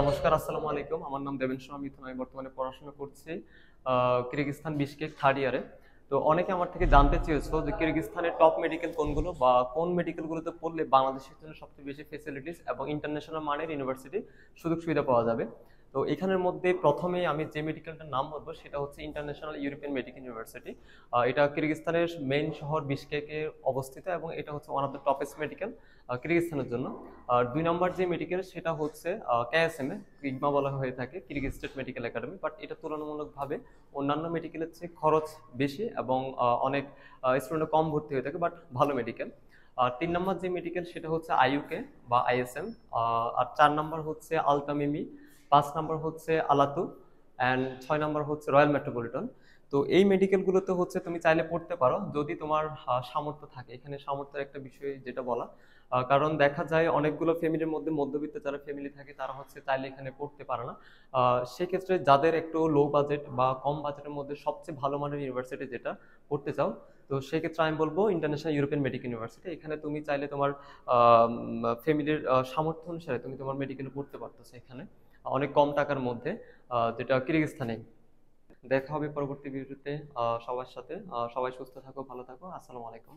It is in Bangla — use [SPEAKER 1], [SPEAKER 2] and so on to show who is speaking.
[SPEAKER 1] নমস্কার, আসসালামু আলাইকুম। আমার নাম দেবেন্দ্র মিথুন। আমি বর্তমানে পড়াশোনা করছি কিরগিজস্তান বিশকেক থার্ড ইয়ারে। তো অনেকে আমার থেকে জানতে চেয়েছো যে কিরগিজস্তানের টপ মেডিকেল কোনগুলো বা কোন মেডিকেলগুলোতে পড়লে বাংলাদেশের জন্য সবচেয়ে বেশি ফেসিলিটিস এবং ইন্টারন্যাশনাল মানের ইউনিভার্সিটি সুযোগ সুবিধা পাওয়া যাবে। তো এখানের মধ্যে প্রথমেই আমি যে মেডিকেলটার নাম বলবো সেটা হচ্ছে ইন্টারন্যাশনাল ইউরোপিয়ান মেডিকেল ইউনিভার্সিটি। এটা কিরগিজস্তানের মেইন শহর বিশকেকে অবস্থিত এবং এটা হচ্ছে one of the toppest medical কিরগিজস্তানের জন্য। আর ২ নম্বর যে মেডিকেল সেটা হচ্ছে কেএসএমএ, ইগমা বলা হয়ে থাকে, Kyrgyz state medical academy. But এটা তুলনামূলকভাবে অন্যান্য মেডিকেলের চেয়ে খরচ বেশি এবং অনেক স্টুডেন্ট কম ভর্তি হয়ে থাকে, বাট ভালো মেডিকেল। আর ৩ নম্বর যে মেডিকেল সেটা হচ্ছে আইইউকে বা আইএসএম। আর ৪ নম্বর হচ্ছে আলতামিমি, ৫ নম্বর হচ্ছে আলাতু, অ্যান্ড ৬ নম্বর হচ্ছে রয়্যাল মেট্রোপলিটন। তো এই মেডিকেলগুলোতে হচ্ছে তুমি চাইলে পড়তে পারো যদি তোমার সামর্থ্য থাকে। এখানে সামর্থ্যের একটা বিষয় যেটা বলা, কারণ দেখা যায় অনেকগুলো ফ্যামিলির মধ্যে মধ্যবিত্ত যারা ফ্যামিলি থাকে তারা হচ্ছে চাইলে এখানে পড়তে পারে না। সেক্ষেত্রে যাদের একটু লো বাজেট বা কম বাজেটের মধ্যে সবচেয়ে ভালো মানের ইউনিভার্সিটি যেটা পড়তে চাও, তো সেক্ষেত্রে আমি বলবো ইন্টারন্যাশনাল ইউরোপিয়ান মেডিকেল ইউনিভার্সিটি। এখানে তুমি চাইলে তোমার ফ্যামিলির সামর্থ্য অনুসারে তুমি তোমার মেডিকেলে পড়তে পারতেছো এখানে অনেক কম টাকার মধ্যে, যেটা কিরগিজস্তানে। দেখা হবে পরবর্তী ভিডিওতে সবার সাথে। সবাই সুস্থ থাকো, ভালো থাকো। আসসালামু আলাইকুম।